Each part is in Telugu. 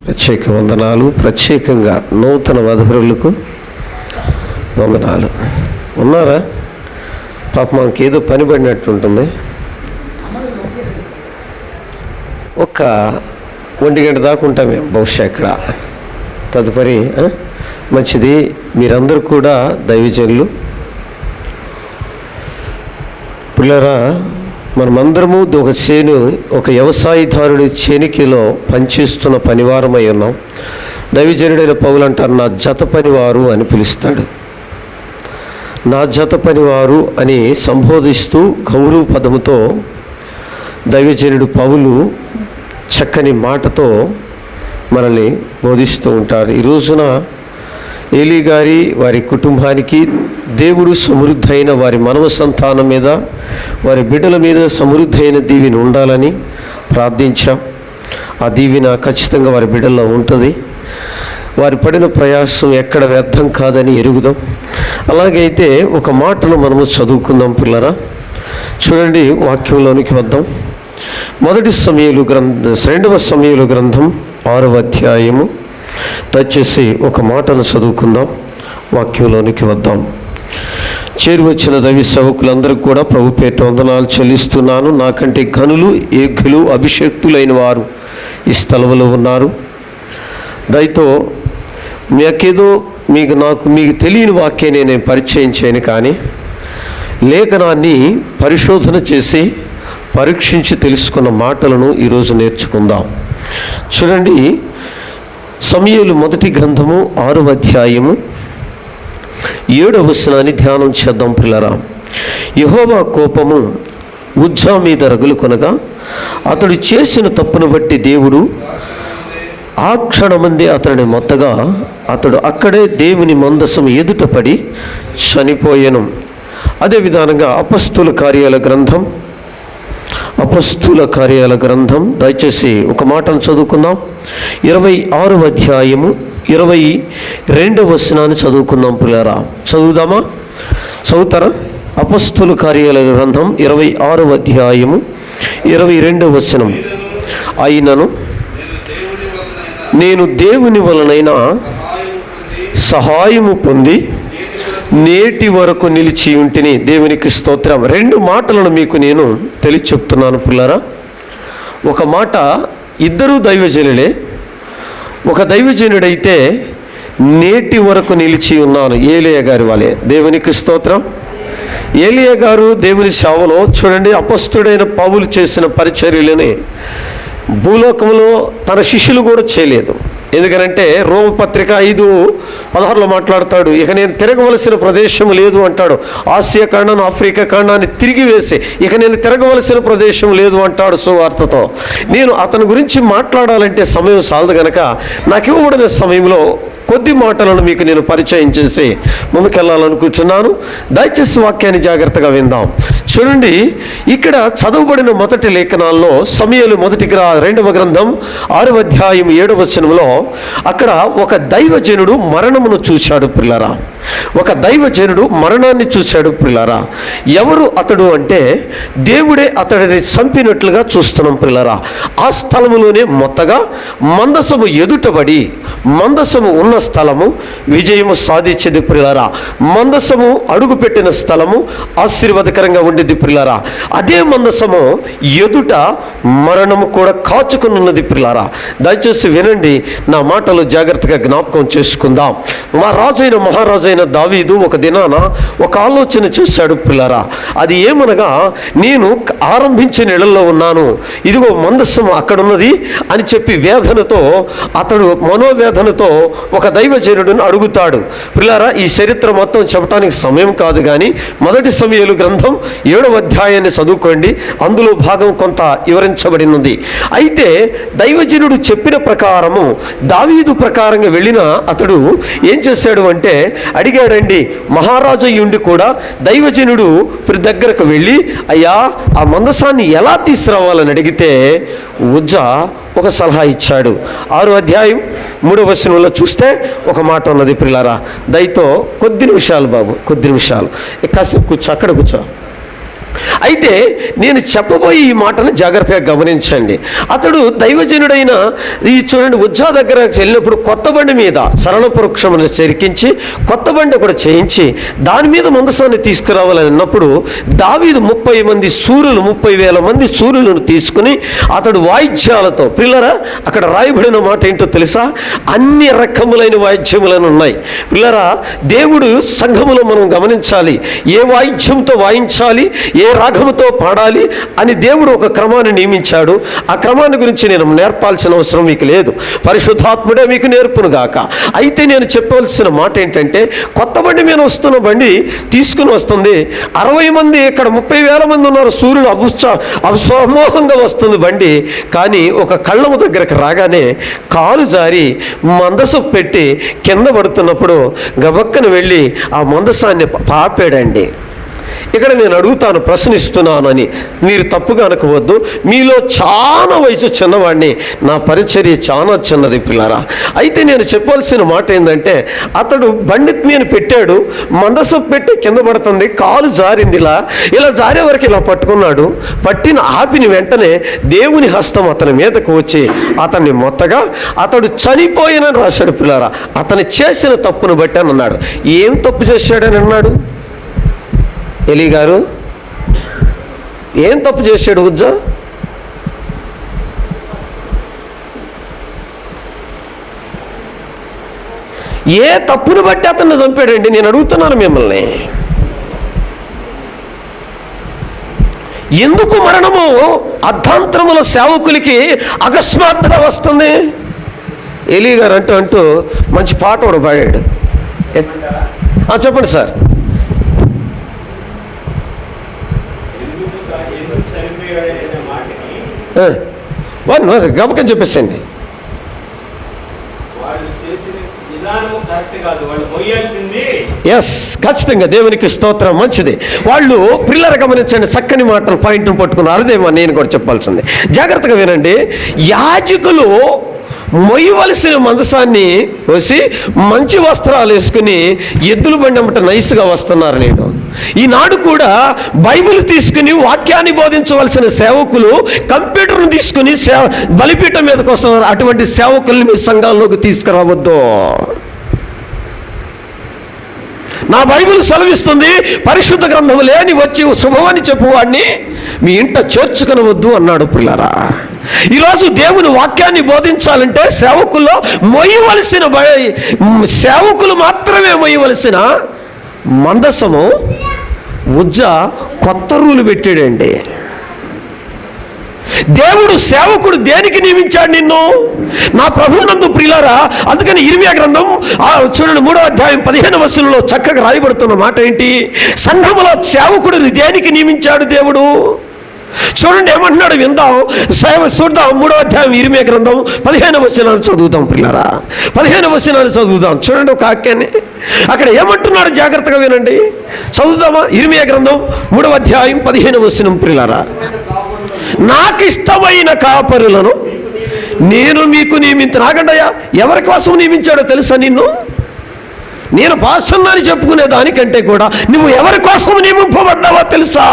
ప్రత్యేక వందనాలు. ప్రత్యేకంగా నూతన వధువులకు వందనాలు. ఉన్నారా? పాప మాకేదో పని పడినట్టుంటుంది. ఒక్క 1 గంట దాకా ఉంటాం మేము బహుశా ఇక్కడ. తదుపరి మంచిది. మీరందరూ కూడా దైవజనులు పిల్లరా. మనమందరము ఒక వ్యవసాయదారుడి చేనికిలో పనిచేస్తున్న పనివారమై ఉన్నాం. దైవజనుడైన పౌలు అంటారు, నా జత పనివారు అని పిలుస్తాడు. నా జత పనివారు అని సంబోధిస్తూ గౌరవ పదముతో దైవజనుడు పౌలు చక్కని మాటతో మనల్ని బోధిస్తూ ఉంటారు. ఈ రోజున ఏలీ గారి వారి కుటుంబానికి దేవుడు సమృద్ధైన వారి మానవ సంతానం మీద, వారి బిడ్డల మీద సమృద్ధైన దీవెన ఉండాలని ప్రార్థించాం. ఆ దీవెన ఖచ్చితంగా వారి బిడ్డల్లో ఉంటుంది. వారి పడిన ప్రయాసం ఎక్కడ వ్యర్థం కాదని ఎరుగుదాం. అలాగైతే ఒక మాటను మనము చదువుకుందాం పిల్లరా. చూడండి, వాక్యంలోనికి వద్దాం. 2వ సమూయేలు గ్రంథం 6వ అధ్యాయము. దయచేసి ఒక మాటను చదువుకుందాం, వాక్యంలోనికి వద్దాం. చేరువచ్చిన దైవ సేవకులందరికీ కూడా ప్రభు పేరిట వందనాలు చెల్లిస్తున్నాను. నాకంటే ఘనులు, యోగ్యులు, అభిషేక్తులైన వారు ఈ స్థలంలో ఉన్నారు. దయతో మీకు తెలియని వాక్యాన్ని నేను పరిచయం చేయను, కానీ లేఖనాన్ని పరిశోధన చేసి పరీక్షించి తెలుసుకున్న మాటలను ఈరోజు నేర్చుకుందాం. చూడండి, సమూయేలు మొదటి గ్రంథము 6వ అధ్యాయము 7వ వచనాన్ని ధ్యానం చేద్దాం పిల్లరా. యెహోవా కోపము ఉజ్జా మీద రగులుకొనగా అతడు చేసిన తప్పును బట్టి దేవుడు ఆ క్షణమందే అతడిని మొత్తగా అతడు అక్కడే దేవుని మందసం ఎదుట పడి చనిపోయెను. అదే విధానంగా అపొస్తలుల కార్యాల గ్రంథం దయచేసి ఒక మాటను చదువుకుందాం. 26వ అధ్యాయము 22వ వచనాన్ని చదువుకుందాం పిల్లరా. చదువుదామా? చదువుతారా? అపొస్తలుల కార్యాల గ్రంథం 26వ అధ్యాయము 22వ వచనం. అయినను నేను దేవుని వలనైనా సహాయము పొంది నేటి వరకు నిలిచి ఉంటిని. దేవునికి స్తోత్రం. 2 మాటలను మీకు నేను చెప్తున్నాను పిల్లరా. ఒక మాట, ఇద్దరు దైవజనులే. ఒక దైవజనుడైతే నేటి వరకు నిలిచి ఉన్నాను, ఏలీయా గారి వాళ్ళే. దేవునికి స్తోత్రం. ఏలీయా గారు దేవుని సేవలో చూడండి, అపొస్తలుడైన పౌలు చేసిన పరిచర్యలని భూలోకంలో తన శిష్యులు కూడా చేయలేదు. ఎందుకనంటే రోమపత్రిక 5:16లో మాట్లాడతాడు, ఇక నేను తిరగవలసిన ప్రదేశం లేదు అంటాడు. ఆసియా ఖండాన్ని, ఆఫ్రికా ఖండాన్ని తిరిగి వేసి ఇక నేను తిరగవలసిన ప్రదేశం లేదు అంటాడు సువార్తతో. నేను అతని గురించి మాట్లాడాలంటే సమయం సాలదు గనక నాకు ఇవ్వబడిన సమయంలో కొద్ది మాటలను మీకు నేను పరిచయం చేసి ముందుకెళ్ళాలనుకుంటున్నాను. దయచేసి వాక్యాన్ని జాగ్రత్తగా విందాం. చూడండి, ఇక్కడ చదవబడిన మొదటి లేఖనాల్లో సమూయేలు మొదటి 2వ గ్రంథం 6వ అధ్యాయం 7వ వచనంలో అక్కడ ఒక దైవజనుడు మరణమును చూశాడు పిల్లరా. ఒక దైవజనుడు మరణాన్ని చూశాడు పిల్లరా. ఎవరు అతడు అంటే దేవుడే అతడిని చంపినట్లుగా చూస్తున్నాం పిల్లరా. ఆ స్థలములోనే మొత్తగా మందసము ఎదుటబడి, మందసము ఉన్న స్థలము విజయము సాధించేది పిల్లరా. మందసము అడుగుపెట్టిన స్థలము ఆశీర్వాదకరంగా ఉండేది పిల్లరా. అదే మందసము ఎదుట మరణము కూడా కాచుకున్నది పిల్లరా. దయచేసి వినండి, నా మాటలు జాగ్రత్తగా జ్ఞాపకం చేసుకుందాం. మా రాజైన మహారాజైన దావీదు ఒక దినాన ఒక ఆలోచన చేశాడు పిల్లరా. అది ఏమనగా, నేను ఆరంభించిన ఇళ్లలో ఉన్నాను, ఇదిగో మందస్సం అక్కడున్నది అని చెప్పి వేదనతో, అతడు మనోవేదనతో ఒక దైవజనుడిని అడుగుతాడు పిల్లరా. ఈ చరిత్ర మొత్తం చెప్పడానికి సమయం కాదు, కానీ 1 సమూయేలు గ్రంథం 7వ అధ్యాయాన్ని చదువుకోండి, అందులో భాగం కొంత వివరించబడినది. అయితే దైవజనుడు చెప్పిన ప్రకారము, దావీదు ప్రకారంగా వెళ్ళిన అతడు ఏం చేశాడు అంటే అడిగాడండి. మహారాజు అయ్యుండి కూడా దైవజనుడు దగ్గరకు వెళ్ళి, అయ్యా ఆ మందసాన్ని ఎలా తీసుకురావాలని అడిగితే ఉజ్జా ఒక సలహా ఇచ్చాడు. 6వ అధ్యాయం 3వ వచనంలో చూస్తే ఒక మాట ఉన్నది పిల్లరా. దయతో కొద్ది నిమిషాలు బాబు, కొద్ది నిమిషాలు కాసేపు కూర్చో, అక్కడ కూర్చో. అయితే నేను చెప్పబోయే ఈ మాటను జాగ్రత్తగా గమనించండి. అతడు దైవజనుడైన ఈ చూడండి ఉజ్జా దగ్గర వెళ్ళినప్పుడు కొత్త బండి మీద సరళపు వృక్షమును చెరికించి కొత్త బండి కూడా చేయించి దాని మీద మందసాన్ని తీసుకురావాలని అన్నప్పుడు దావీదు 30 మంది శూరులు 30,000 మంది శూరులను తీసుకుని అతడు వాయిద్యాలతో, పిల్లరా అక్కడ రాయబడిన మాట ఏంటో తెలుసా? అన్ని రకములైన వాయిద్యములను ఉన్నాయి. పిల్లరా, దేవుడు సంఘములో మనం గమనించాలి, ఏ వాయిద్యంతో వాయించాలి, ఏ రాగముతో పాడాలి అని దేవుడు ఒక క్రమాన్ని నియమించాడు. ఆ క్రమాన్ని గురించి నేను నేర్పాల్సిన అవసరం మీకు లేదు, పరిశుద్ధాత్ముడే మీకు నేర్పును గాక. అయితే నేను చెప్పవలసిన మాట ఏంటంటే, కొత్త బండి మీద వస్తున్న బండి తీసుకుని వస్తుంది. 60 మంది, ఇక్కడ 30,000 మంది ఉన్నారు, సూర్యుడు అసమోహంగా వస్తుంది బండి. కానీ ఒక కళ్ళము దగ్గరకు రాగానే కాలు జారి మందసం పెట్టి కింద పడుతున్నప్పుడు గబక్కన వెళ్ళి ఆ మందసాన్ని పాపాడండి. ఇక్కడ నేను అడుగుతాను, ప్రశ్నిస్తున్నాను అని మీరు తప్పుగా అనుకోవద్దు. మీలో చాలా వయసు చిన్నవాడిని, నా పరిచర్య చాలా చిన్నది పిల్లరా. అయితే నేను చెప్పవలసిన మాట ఏంటంటే, అతడు బండి మీద పెట్టాడు, మందసం పెట్టి కింద పడుతుంది, కాలు జారింది, ఇలా జారే వరకు ఇలా పట్టుకున్నాడు. పట్టిన ఆపిన వెంటనే దేవుని హస్తం అతని మీదకు వచ్చి అతన్ని మొత్తగా అతడు చనిపోయినని రాశాడు పిల్లరా. అతను చేసిన తప్పును బట్టి అని అన్నాడు. ఏం తప్పు చేశాడని అన్నాడు? ఎలీ గారు ఏం తప్పు చేశాడు ఉజ్జా? ఏ తప్పును బట్టి అతన్ని చంపాడండి? నేను అడుగుతున్నాను మిమ్మల్ని. ఎందుకు మరణము అర్ధాంతరముల సేవకులకి అకస్మాత్తుగా వస్తుంది? ఎలీ గారు అంటూ మంచి పాట కూడా పాడాడు. చెప్పండి సార్. గమకం చెప్పేసండి. ఎస్, ఖచ్చితంగా దేవునికి స్తోత్రం, మంచిది. వాళ్ళు పిల్లలు గమనించండి, చక్కని మాటలు పాయింట్ను పట్టుకున్నారు. అదేమో నేను కూడా చెప్పాల్సింది, జాగ్రత్తగా వినండి. యాజకులు మొయ్యవలసిన మందసాన్ని వేసి మంచి వస్త్రాలు వేసుకుని ఎద్దుల బండి అమ్మట నైస్గా వస్తున్నారు. నేను ఈనాడు కూడా బైబిల్ తీసుకుని వాక్యాన్ని బోధించవలసిన సేవకులు కంప్యూటర్ను తీసుకుని బలిపీఠం మీదకి వస్తున్నారు. అటువంటి సేవకుల్ని మీ సంఘాల్లోకి తీసుకురావద్దు. నా బైబిల్ సెలవిస్తుంది, పరిశుద్ధ గ్రంథము లేని వచ్చి శుభమని చెప్పువాడిని మీ ఇంట చేర్చుకొనవద్దు అన్నాడు పిల్లరా. ఈరోజు దేవుని వాక్యాన్ని బోధించాలంటే సేవకుల్లో మొయ్యవలసిన సేవకులు మాత్రమే మొయ్యవలసిన మందసము ఉజ్జా కొత్త రూలు పెట్టాడండి. దేవుడు సేవకుడు దేనికి నియమించాడు నిన్ను? నా ప్రభువునందు ప్రియులారా. అందుకని ఇర్మియా గ్రంథం చూడండి 3వ అధ్యాయం 15వ వచనంలో చక్కగా రాయబడుతున్న మాట ఏంటి? సంఘములో సేవకుడిని దేనికి నియమించాడు దేవుడు? చూడండి ఏమంటున్నాడు, విందాం, చూద్దాం. 3వ అధ్యాయం ఇర్మియా గ్రంథం 15వ వచనాలు చదువుతాం పిల్లరా. 15వ వచనాలు చదువుదాం. చూడండి ఒక వాక్యాన్ని అక్కడ ఏమంటున్నాడు, జాగ్రత్తగా వినండి, చదువుదామా? ఇర్మియా గ్రంథం 3వ అధ్యాయం 15వ వచనం పిల్లరా. నాకు ఇష్టమైన కాపరులను నేను మీకు నియమించను. నాగండయ్యా, ఎవరి కోసం నియమించాడో తెలుసా నిన్ను? నేను పాస్తున్నాని చెప్పుకునే దానికంటే కూడా నువ్వు ఎవరి కోసం నియమింపబడ్డావో తెలుసా?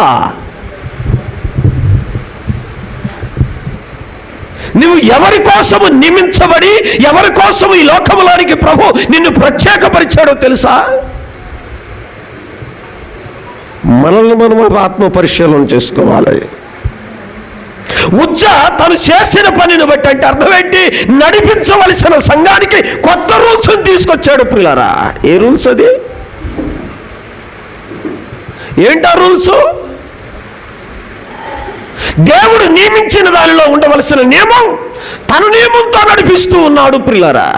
నువ్వు ఎవరి కోసము నియమించబడి ఎవరి కోసము ఈ లోకములోనికి ప్రభు నిన్ను ప్రత్యేకపరిచాడో తెలుసా? మనల్ని మనం ఆత్మ పరిశీలన చేసుకోవాలి. ఉజ్జా తను చేసిన పనిని బట్టి అంటే అర్థం ఏంటి? నడిపించవలసిన సంఘానికి కొత్త రూల్స్ తీసుకొచ్చాడు పిల్లరా. ఏ రూల్స్ అది? ఏంటా రూల్స్? దేవుడు నియమించిన దానిలో ఉండవలసిన నియమం తన నియమంతో నడిపిస్తూ ఉన్నాడు పిల్లరా.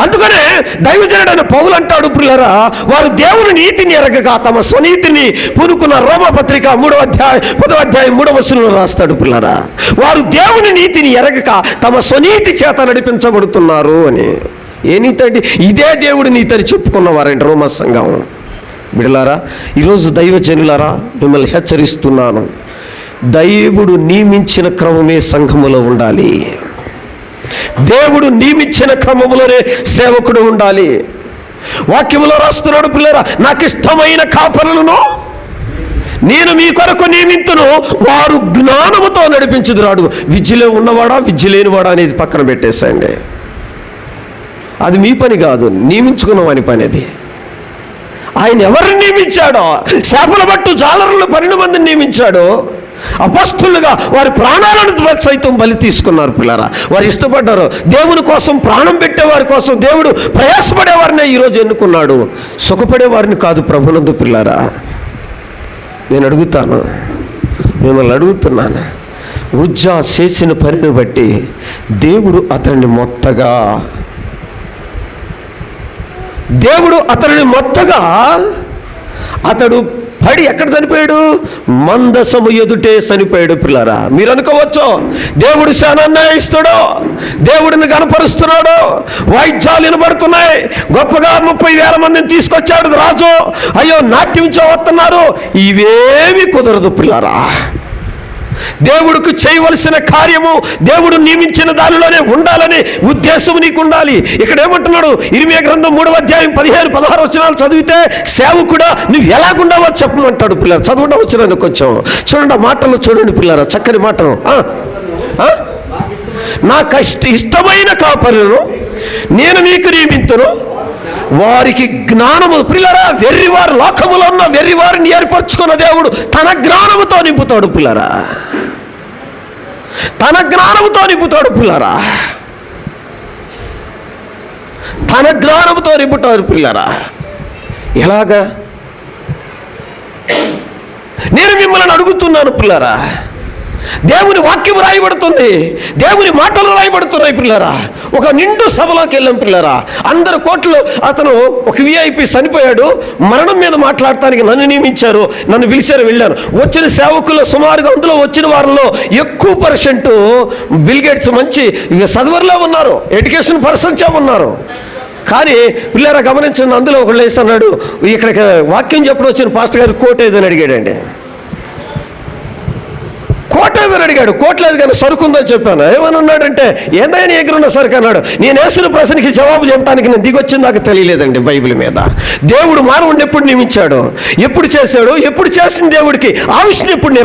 అందుకనే దైవజనుడైన పౌలు అంటాడు పిల్లరా, వారు దేవుని నీతిని ఎరగక తమ స్వనీతిని పూనుకున్న. రోమపత్రిక 3వ అధ్యాయం 10వ అధ్యాయం 3వ వచనంలో రాస్తాడు పిల్లరా, వారు దేవుని నీతిని ఎరగక తమ స్వనీతి చేత నడిపించబడుతున్నారు అని. ఏ నీతి అండి? ఇదే దేవుడి నీతి అని చెప్పుకున్నవారండి రోమ సంఘం. బిడ్డలారా, ఈరోజు దైవజనులారా, మిమ్మల్ని హెచ్చరిస్తున్నాను, దేవుడు నియమించిన క్రమమే సంఘములో ఉండాలి. దేవుడు నియమించిన క్రమములోనే సేవకుడు ఉండాలి. వాక్యములో రాస్తున్నాడు పిల్లరా, నాకు ఇష్టమైన కాపరులను నేను మీ కొరకు నియమింతును, వారు జ్ఞానముతో నడిపించుదురాడు. విద్యలో ఉన్నవాడా విద్య లేనివాడా అనేది పక్కన పెట్టేసండి. అది మీ పని కాదు, నియమించుకున్నవాని పని అది. ఆయన ఎవరిని నియమించాడో, శాపల పట్టు జాలరులు 12 మందిని నియమించాడో, అపస్తులుగా వారి ప్రాణాలను సైతం బలి తీసుకున్నారు పిల్లరా. వారు ఇష్టపడ్డారు. దేవుని కోసం ప్రాణం పెట్టేవారి కోసం దేవుడు ప్రయాసపడేవారినే ఈరోజు ఎన్నుకున్నాడు, సుఖపడేవారిని కాదు ప్రభునందు పిల్లరా. నేను అడుగుతాను, మిమ్మల్ని అడుగుతున్నాను, ఉజ్జా చేసిన పనిని బట్టి దేవుడు అతన్ని మొత్తగా అతడు పడి ఎక్కడ చనిపోయాడు? మందసము ఎదుటే చనిపోయాడు పిల్లరా. మీరు అనుకోవచ్చు, దేవుడు శానాన్ని ఇస్తాడో, దేవుడిని గణపరుస్తున్నాడు, వాయిద్యాలు వినబడుతున్నాయి, గొప్పగా 30,000 మందిని తీసుకొచ్చాడు రాజు, అయ్యో నాట్యం వస్తున్నారు. ఇవేమి కుదరదు పిల్లరా. దేవుడికి చేయవలసిన కార్యము దేవుడు నియమించిన దానిలోనే ఉండాలని ఉద్దేశం నీకు ఉండాలి. ఇక్కడ ఏమంటున్నాడు? ఇర్మియా గ్రంథం 3వ అధ్యాయం 15-16 వచనాలు చదివితే సేవకుడా నువ్వు ఎలాగుండావో చెప్పమంటాడు పిల్లలు. చదవడం వచ్చినాను కొంచెం చూడండి, మాటలు చూడండి పిల్లరా, చక్కని మాటలు. నాకు ఇష్టమైన కాపరులను నేను మీకు నియమింతును, వారికి జ్ఞానము. పిల్లరా, వెర్రివారు, లోకములో ఉన్న వెర్రివారిని ఏర్పరచుకున్న దేవుడు తన జ్ఞానముతో నింపుతాడు పిల్లరా, తన జ్ఞానముతో నింపుతాడు పిల్లరా, తన జ్ఞానముతో నింపుతాడు పిల్లరా. ఎలాగా? నేను మిమ్మల్ని అడుగుతున్నాను పిల్లరా. దేవుని వాక్యం రాయబడుతుంది, దేవుని మాటలు రాయబడుతున్నాయి పిల్లరా. ఒక నిండు సభలోకి వెళ్ళాం పిల్లరా. అందరు కోట్లు, అతను ఒక VIP చనిపోయాడు, మరణం మీద మాట్లాడటానికి నన్ను నియమించారు, నన్ను పిలిచారు, వెళ్ళాను. వచ్చిన సేవకుల్లో సుమారుగా అందులో వచ్చిన వారిలో ఎక్కువ % బిల్ గేట్స్ మంచి చదువులో ఉన్నారు, ఎడ్యుకేషన్ పర్సన్సే ఉన్నారు. కానీ పిల్లరా గమనించండి, అందులో ఒకళ్ళు వేస్తున్నాడు, ఇక్కడికి వాక్యం చెప్పడం వచ్చిన పాస్టర్ గారు కోట్ ఏదని అడిగాడండి. కోట ఏదని అడిగాడు. కోట్లేదు కానీ సరుకు ఉందని చెప్పాను. ఏమని ఉన్నాడంటే, ఏదైనా ఎగురున్న సరుకు అన్నాడు. నేను వేసిన ప్రశ్నకి జవాబు చెప్పడానికి నేను దిగొచ్చింది నాకు తెలియలేదండి. బైబిల్ మీద దేవుడు మానవుడిని ఎప్పుడు నియమించాడు, ఎప్పుడు చేశాడు, ఎప్పుడు చేసిన దేవుడికి ఆ విషయం ఎప్పుడు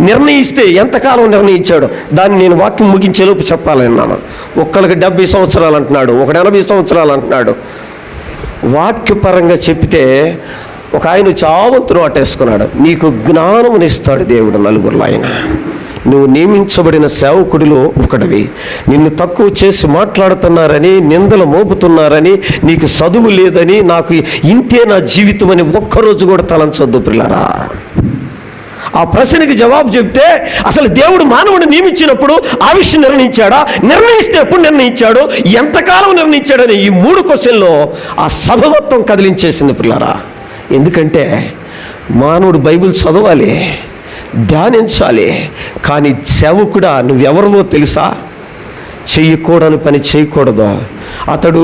నిర్ణయిస్తే ఎంతకాలం నిర్ణయించాడు, దాన్ని నేను వాక్యం ముగించేలోపు చెప్పాలన్నాను. ఒక్కళ్ళకి 70 సంవత్సరాలు అంటున్నాడు, ఒకడు 80 సంవత్సరాలు అంటున్నాడు. వాక్యపరంగా చెప్తే ఒక ఆయన చావంతును అట్టేసుకున్నాడు. నీకు జ్ఞానమునిస్తాడు దేవుడు నలుగురులో. ఆయన నువ్వు నియమించబడిన సేవకుడిలో ఒకటివి. నిన్ను తక్కువ చేసి మాట్లాడుతున్నారని, నిందలు మోపుతున్నారని, నీకు చదువు లేదని, నాకు ఇంతే నా జీవితం అని ఒక్కరోజు కూడా తలంచొద్దు పిల్లరా. ఆ ప్రశ్నకి జవాబు చెప్తే, అసలు దేవుడు మానవుడు నియమించినప్పుడు ఆ విషయం నిర్ణయించాడా, నిర్ణయిస్తే ఎప్పుడు నిర్ణయించాడు, ఎంతకాలం నిర్ణయించాడని ఈ 3 క్వశ్చన్లో ఆ సభ మొత్తం కదిలించేసింది పిల్లరా. ఎందుకంటే మానవుడు బైబిల్ చదవాలి, ధ్యానించాలి, కానీ సేవకుడా నువ్వెవరివో తెలుసా? చెయ్యకూడని పని చేయకూడదు. అతడు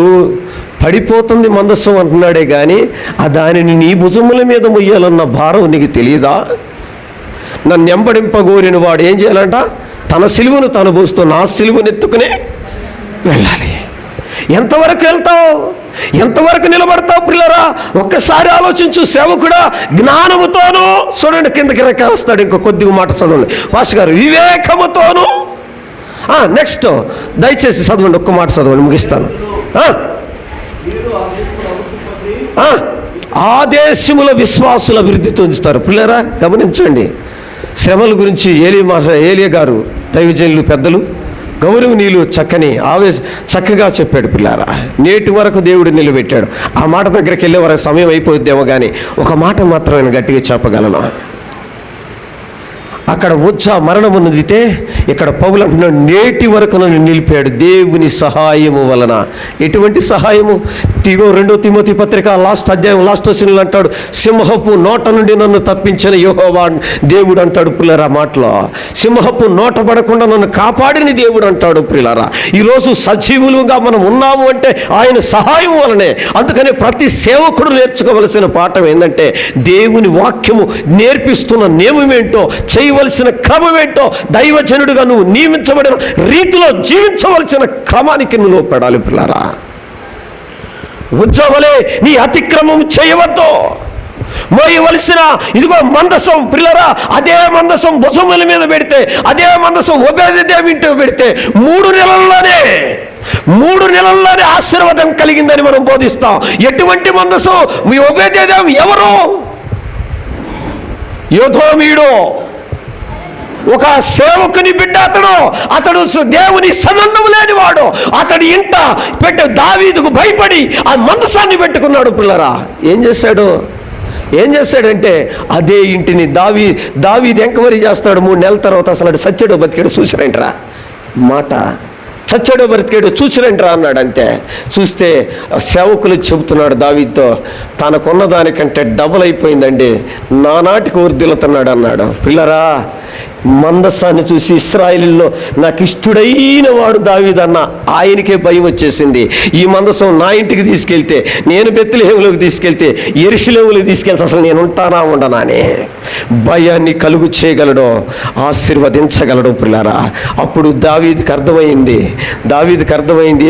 పడిపోతుంది మందస్సం అంటున్నాడే కానీ ఆ దానిని నీ భుజముల మీద మొయ్యాలన్న భారం నీకు తెలియదా? నన్ను ఎంబడింపగోరిన వాడు ఏం చేయాలంట? తన సిలువను తను పోస్తూ నా సిలువను ఎత్తుకుని వెళ్ళాలి. ఎంతవరకు వెళ్తావు, ఎంతవరకు నిలబడతావు పిల్లరా? ఒక్కసారి ఆలోచించు. సేవకుడా జ్ఞానముతోనూ, చూడండి కిందకి రెక్కేస్తాడు. ఇంకో కొద్దిగా మాట చదవండి పాస్టర్ గారు. వివేకముతోనూ. నెక్స్ట్ దయచేసి చదవండి, ఒక్క మాట చదవండి, ముగిస్తాను. ఆదేశముల విశ్వాసుల అభివృద్ధితో ఉంచుతారు పిల్లరా. గమనించండి, శ్రమల గురించి ఏలియా గారు, దైవజనులు, పెద్దలు, గౌరవనీయులు చక్కగా చెప్పాడు పిల్లారా. నేటి వరకు దేవుడు నిలబెట్టాడు. ఆ మాట దగ్గరికి వెళ్ళే వరకు సమయం అయిపోద్దేమో కానీ ఒక మాట మాత్రం నేను గట్టిగా చెప్పగలను. అక్కడ ఉజ్జా మరణము నొందితే ఇక్కడ పౌలు అంటున్నాడు, నేటి వరకు నన్ను నిలిపాడు దేవుని సహాయము వలన. ఎటువంటి సహాయము? 2 తిమోతి పత్రిక లాస్ట్ అధ్యాయం లాస్ట్ వచనంలో అంటాడు, సింహపు నోట నుండి నన్ను తప్పించిన యెహోవా దేవుడు అంటాడు పిల్లరా. మాటలో సింహపు నోట పడకుండా నన్ను కాపాడిన దేవుడు అంటాడు పిల్లరా. ఈరోజు సజీవులుగా మనం ఉన్నాము అంటే ఆయన సహాయం వలనే. అందుకనే ప్రతి సేవకుడు నేర్చుకోవలసిన పాఠం ఏంటంటే, దేవుని వాక్యము నేర్పిస్తున్న నియమమేంటో, చేయవలసిన క్రమమేంటో, దైవజనుడిగా నువ్వు నియమించబడిన రీతిలో జీవించవలసిన క్రమానికి నువ్వు లోపడాలి పిల్లరా. ఉజ్జవలే నీ అతిక్రమం చేయవద్దు. మోయవలసిన ఇదిగో మందసం పిల్లరా, అదే మందసం భుజముల మీద పెడితే, అదే మందసం ఒబేదెదోము ఇంట్లో పెడితే 3 నెలల్లోనే ఆశీర్వాదం కలిగిందని మనం బోధిస్తాం. ఎటువంటి మందసం? మీ ఒబేదెదోము ఎవరు? యోధోమీయుడు, ఒక సేవకుని బిడ్డ. అతడు దేవుని సంబంధం లేనివాడు. అతడి ఇంట పెట్టు దావీదుకు భయపడి ఆ మందసాన్ని పెట్టుకున్నాడు. పిల్లరా, ఏం చేశాడంటే అదే ఇంటిని దావీదు ఎంక్వైరీ చేస్తాడు. 3 నెలల తర్వాత అసలు సచ్చాడో బతికాడో చూసిరంటరా మాట. చచ్చాడో బ్రతికాడో చూసిరంటరా అన్నాడు. అంతే. చూస్తే సేవకులు చెబుతున్నాడు దావీదుతో, తనకున్న దానికంటే డబుల్ అయిపోయిందండి, నానాటికి వర్ధిల్లుతున్నాడు అన్నాడు. పిల్లరా, మందసాన్ని చూసి ఇశ్రాయేలులో నాకు ఇష్టడైన వాడు దావీదన్న ఆయనకే భయం వచ్చేసింది. ఈ మందసం నా ఇంటికి తీసుకెళ్తే, నేను బెత్లెహేములోకి తీసుకెళ్తే, యెరూషలేములోకి తీసుకెళ్తే అసలు నేను ఉంటానా ఉండనా అని భయాన్ని కలుగు చేయగలడు, ఆశీర్వదించగలడు. పిల్లారా, అప్పుడు దావీదుకి అర్థమైంది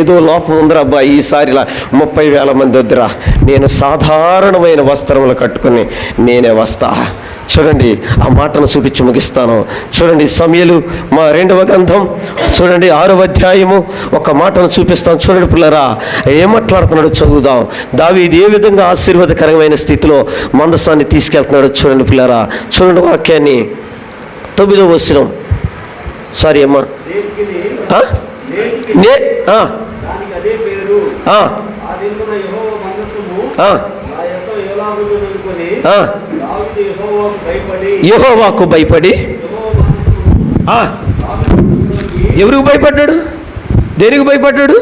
ఏదో లోపం ఉందిరా అబ్బా, ఈసారిలా 30,000 మంది వద్దురా, నేను సాధారణమైన వస్త్రములు కట్టుకుని నేనే వస్తా. చూడండి, ఆ మాటను చూపించి ముగిస్తాను. చూడండి, సమూయేలు 2వ గ్రంథం చూడండి 6వ అధ్యాయము ఒక మాటను చూపిస్తాను. చూడండి పిల్లరా, ఏం మాట్లాడుతున్నాడో చదువుదాం. దావీదు ఏ విధంగా ఆశీర్వాదకరమైన స్థితిలో మందసాన్ని తీసుకెళ్తున్నాడో చూడండి పిల్లరా. చూడండి వాక్యాన్ని, 9వ వచనం. సారీ అమ్మా, యెహోవాకు భయపడి. ఎవరికి భయపడ్డాడు? దేనికి భయపడ్డాడు?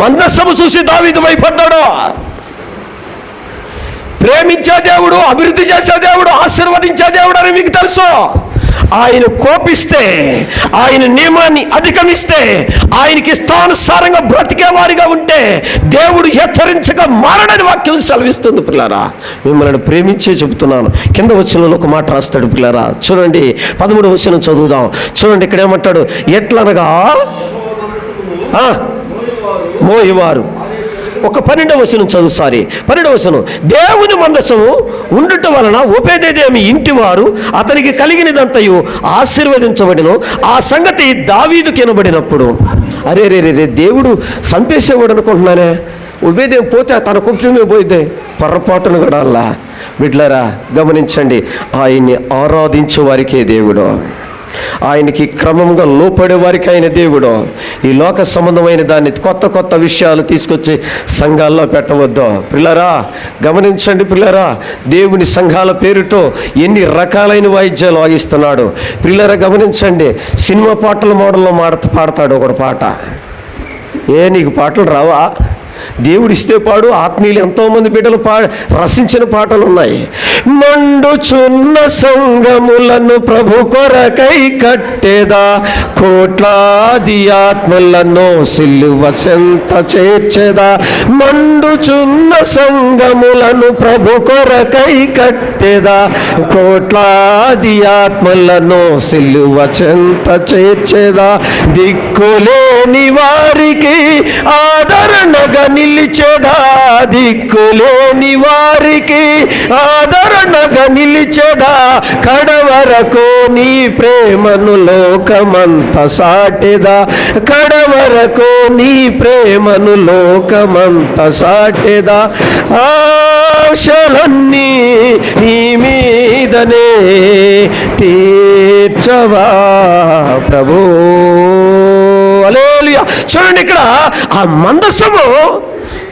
మందసము చూసి దావీదు భయపడ్డాడు. ప్రేమించే దేవుడు, అభివృద్ధి చేసే దేవుడు, ఆశీర్వదించే దేవుడు అని మీకు తెలుసు. ఆయన కోపిస్తే, ఆయన నియమాన్ని అధిగమిస్తే, ఆయనకి ఇష్టానుసారంగా బ్రతికేవారిగా ఉంటే దేవుడు హెచ్చరించగా మారడని వాక్యం సెలవిస్తుంది. పిల్లారా, మిమ్మల్ని ప్రేమించే చెబుతున్నాను. కింద వచనంలో ఒక మాట రాస్తాడు. పిల్లారా చూడండి, 13వ వచనం చదువుదాం. చూడండి, ఇక్కడ ఏమంటాడు? ఎట్లనగా మోయేవారు. ఒక 12వ వచనం చదువు. 12వ వచనం. దేవుని మందసము ఉండుట వలన ఒబేదెదోము ఇంటి వారు అతనికి కలిగినదంతయు ఆశీర్వదించబడిను. ఆ సంగతి దావీదుకు వినబడినప్పుడు, అరే దేవుడు చంపేసేవాడు అనుకుంటున్నానే, ఒబేదెదోము పోతే తన కుటుంబమే పోయిద్దే, పొరపాటును కూడా అలా. బిడ్డలారా గమనించండి, ఆయన్ని ఆరాధించే వారికే దేవుడు, ఆయనకి క్రమంగా లోపడే వారికి ఆయన దేవుడు. ఈ లోక సంబంధమైన దాన్ని కొత్త విషయాలు తీసుకొచ్చి సంఘాల్లో పెట్టవద్దు. పిల్లరా గమనించండి. పిల్లరా, దేవుని సంఘాల పేరుతో ఎన్ని రకాలైన వాయిద్యాలు వాయిస్తున్నాడు. పిల్లరా గమనించండి, సినిమా పాటల మోడల్లో పాడతాడు ఒకడు పాట. నీకు పాటలు రావా? దేవుడు ఇస్తే పాడు. ఆత్మీయులు ఎంతోమంది బిడ్డలు రసించిన పాటలు ఉన్నాయి. మండుచున్న సంగములను ప్రభు కొరకై కట్టేదా, కోట్లాది ఆత్మలను సిలువ చెంత చేర్చేదా. మండుచున్న సంగములను ప్రభు కొరకై కట్టేదా, కోట్లాది ఆత్మలను సిలువ చెంత చేర్చేదా. దిక్కులేని వారికి ఆదరణగా నిలిచెదా, దిక్కులేని వారికి ఆదరణగా నిలిచెదా. కడవరకు నీ ప్రేమను లోకమంత సాటెదా, కడవరకు నీ ప్రేమను లోకమంత సాటెదా. ఆశలన్నీ నీ మీదనే తీర్చవా ప్రభు. హల్లెలూయా. చూడండి, ఇక్కడ ఆ మందసము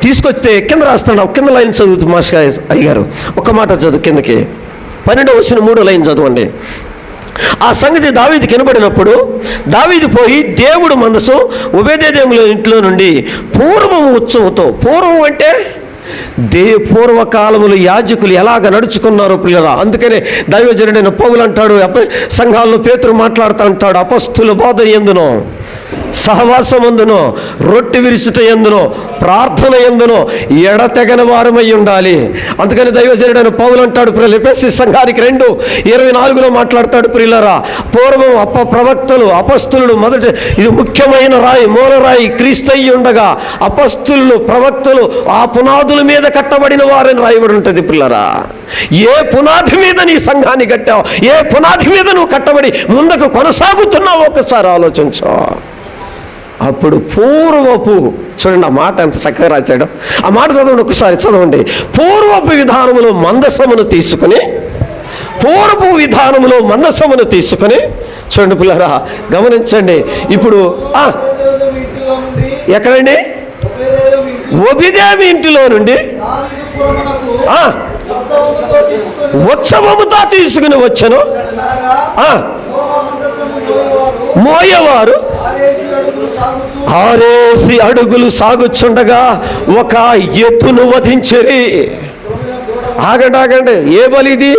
తీసుకొస్తే కింద రాస్తాడు. కింద లైన్ చదువుతూ మాస్టర్ అయ్యారు ఒక మాట చదువు కిందకి. 12వ వచనం 3వ లైన్ చదవండి. ఆ సంగతి దావీదుకి వినబడినప్పుడు దావీదు పోయి దేవుడు మందసం ఒబేదెదోము ఇంట్లో నుండి పూర్వం ఉత్సవంతో, పూర్వం అంటే పూర్వకాలములు యాజకులు ఎలాగ నడుచుకున్నారో పిల్లరా. అందుకనే దైవజనుడైన పౌలు అంటాడు, సంఘాల్లో పేతురు మాట్లాడుతూ అంటాడు, అపస్తుల బోధ ఎందునో సహవాసమందునో రొట్టె విరుచుట యందునో ప్రార్థన యందునో ఎడతెగని వారమై ఉండాలి. అందుకని దైవజనుడైన పౌలు అంటాడు, ఎఫెసీ సంఘానికి 2:24 మాట్లాడతాడు, ప్రియులారా, పూర్వం ప్రవక్తలు అపస్తులు మొదటి, ఇది ముఖ్యమైన రాయి, మూలరాయి క్రీస్తయ్యి ఉండగా అపస్తులు ప్రవక్తలు ఆ పునాదుల మీద కట్టబడిన వారని రాయబడి ఉంటుంది. ప్రియులారా, ఏ పునాది మీద నీ సంఘాన్ని కట్టావు, ఏ పునాది మీద నువ్వు కట్టబడి ముందుకు కొనసాగుతున్నావు ఒకసారి ఆలోచించు. అప్పుడు పూర్వపు, చూడండి ఆ మాట ఎంత చక్కగా రాశాడు, ఆ మాట చదవండి, ఒకసారి చదవండి. పూర్వపు విధానములో మందసమును తీసుకుని, పూర్వపు విధానములో మందసమును తీసుకుని, చూడండి పిల్లరా గమనించండి. ఇప్పుడు ఎక్కడండి? ఒబిదేవి ఇంటిలో నుండి ఉత్సవముతో తీసుకుని వచ్చాను. మోయవారు 6 అడుగులు సాగుచుండగా ఒక ఎద్దును వధించిరి. ఆగండి, ఏ బలిది?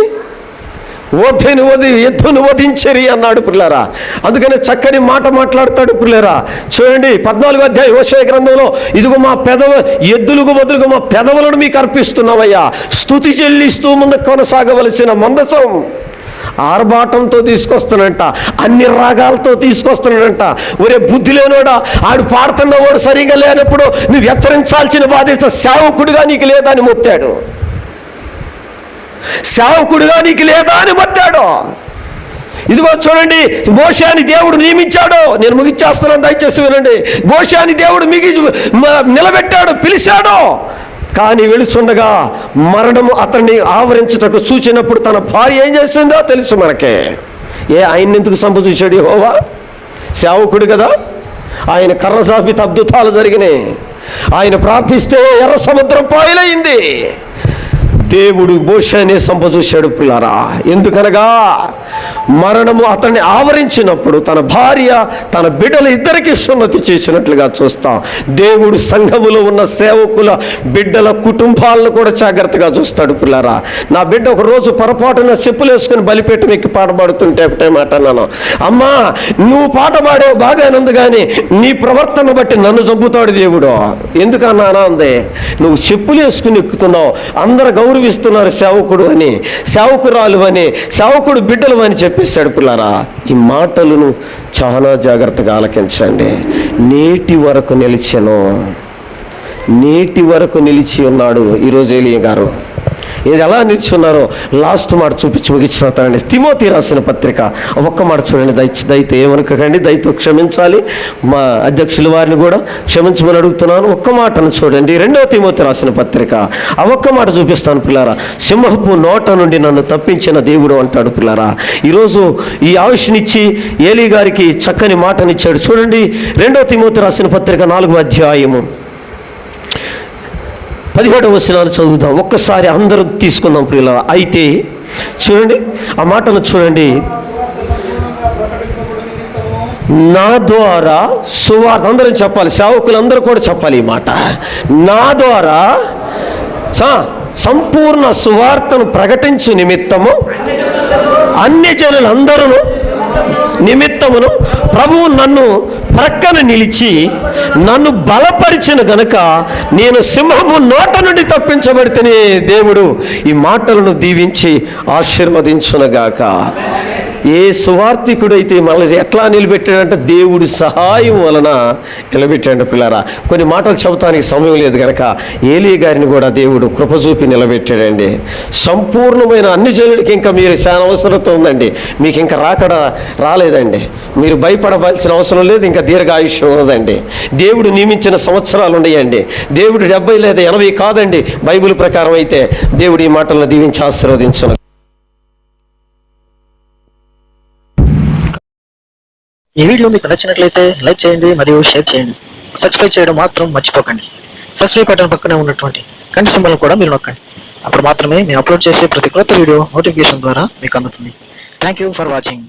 ఎద్దును వధించరి అన్నాడు పిల్లరా. అందుకని చక్కని మాట మాట్లాడతాడు పిల్లరా. చూడండి 14వ అధ్యాయం హోషేయ గ్రంథంలో, ఇదిగో మా ఎద్దులకు బదులుగా మా పెదవులను మీకు అర్పిస్తున్నామయ్యా, స్తుతి చెల్లిస్తూ ముందుకు కొనసాగవలసిన మందసం ఆర్భాటంతో తీసుకొస్తానంట, అన్ని రాగాలతో తీసుకొస్తున్నాడంట. ఒరే బుద్ధి లేనోడా, ఆడు పాడుతున్నవాడు సరిగా లేనప్పుడు నువ్వు హెచ్చరించాల్సిన బాధ్యత సేవకుడిగా నీకు లేదా అని మొత్తాడు. సేవకుడిగా నీకు లేదా అని మొత్తాడు. ఇదిగో చూడండి, మోషేని దేవుడు నియమించాడు. నేను ముగిచ్చేస్తున్నాను, దయచేసి వినండి. మోషేని దేవుడు నిలబెట్టాడు, పిలిచాడు. కానీ వెళుచుండగా మరణము అతన్ని ఆవరించుటకు చూచినప్పుడు తన భార్య ఏం చేసిందో తెలుసు మనకే. ఆయన్ని ఎందుకు సంపదూచాడు యెహోవా? సేవకుడు కదా, ఆయన కర్ర సాపిత అద్భుతాలు జరిగినాయి. ఆయన ప్రార్థిస్తే ఎర్ర సముద్రం పాయలైంది. దేవుడు మోషేనే సంపదూశాడు పిల్లారా. ఎందుకనగా మరణము అతన్ని ఆవరించినప్పుడు తన భార్య తన బిడ్డలు ఇద్దరికి సున్నతి చేసినట్లుగా చూస్తాం. దేవుడు సంఘములో ఉన్న సేవకుల బిడ్డల కుటుంబాలను కూడా జాగ్రత్తగా చూస్తాడు పిల్లారా. నా బిడ్డ ఒక రోజు పొరపాటున చెప్పులు వేసుకుని బలిపేటం ఎక్కి పాట పాడుతుంటే ఒకటే మాట అన్నాను, అమ్మా నువ్వు పాట పాడేవు బాగానుంది, కానీ నీ ప్రవర్తన బట్టి నన్ను చంపుతాడు దేవుడు. ఎందుకన్నానా అందే, నువ్వు చెప్పులు వేసుకుని ఎక్కుతున్నావు, అందరు గౌరవిస్తున్నారు సేవకుడు అని, సేవకురాలు అని, సేవకుడు బిడ్డలు అని చెప్పేశాడు పిల్లారా. ఈ మాటలను చాలా జాగ్రత్తగా ఆలకించండి. నేటి వరకు నిలిచి ఉన్నాడు ఈరోజు ఏలియా గారు. ఇది ఎలా నిల్చున్నారో లాస్ట్ మాట చూపించి ముగించుతానండి. తిమోతి రాసిన పత్రిక ఒక్క మాట చూడండి, దయతో ఏమనుకోకండి, దయతో క్షమించాలి. మా అధ్యక్షుల వారిని కూడా క్షమించమని అడుగుతున్నాను. ఒక్క మాటను చూడండి, 2వ తిమోతి రాసిన పత్రిక ఒక్క మాట చూపిస్తాను పిల్లారా. సింహపు నోట నుండి నన్ను తప్పించిన దేవుడు అంటాడు పిల్లారా. ఈరోజు ఈ ఆయుష్నిచ్చి ఏలీ గారికి చక్కని మాటనిచ్చాడు. చూడండి 2వ తిమోతి రాసిన పత్రిక 4వ అధ్యాయము 17వ వచనాన్ని చదువుదాం. ఒక్కసారి అందరూ తీసుకుందాం ప్రియులారా. అయితే చూడండి ఆ మాటను చూడండి, నా ద్వారా సువార్త, అందరం చెప్పాలి, సేవకులందరూ కూడా చెప్పాలి ఈ మాట. నా ద్వారా సంపూర్ణ సువార్తను ప్రకటించు నిమిత్తము అన్యజనులందరూ నిమిత్తమును ప్రభువు నన్ను ప్రక్కన నిలిచి నన్ను బలపరిచిన గనుక నేను సింహము నోట నుండి తప్పించబడితేనే దేవుడు ఈ మాటలను దీవించి ఆశీర్వదించునగాక. ఏ సువార్థికుడైతే మనల్ని ఎట్లా నిలబెట్టాడంటే దేవుడి సహాయం వలన నిలబెట్టాడు పిల్లారా. కొన్ని మాటలు చెబుతానికి సమయం లేదు కనుక ఏలీ గారిని కూడా దేవుడు కృప చూపి నిలబెట్టాడండి. సంపూర్ణమైన అన్ని జనులకి ఇంకా మీరు చాలా అవసరత ఉందండి. మీకు ఇంకా రాలేదండి, మీరు భయపడవలసిన అవసరం లేదు. ఇంకా దీర్ఘాయుష్యం ఉన్నదండి. దేవుడు నియమించిన సంవత్సరాలు ఉన్నాయండి. దేవుడు 70 లేదా 80 కాదండి. బైబిల్ ప్రకారం అయితే దేవుడు ఈ మాటలను దీవించి ఆశీర్వదించును. ఈ వీడియో మీకు నచ్చినట్లయితే లైక్ చేయండి మరియు షేర్ చేయండి. సబ్స్క్రైబ్ చేయడం మాత్రం మర్చిపోకండి. సబ్స్క్రైబ్ బటన్ పక్కనే ఉన్నటువంటి గంట సింబల్ కూడా మీరు నొక్కండి. అప్పుడు మాత్రమే మేము అప్లోడ్ చేసే ప్రతి కొత్త వీడియో నోటిఫికేషన్ ద్వారా మీకు అందుతుంది. Thank you for watching.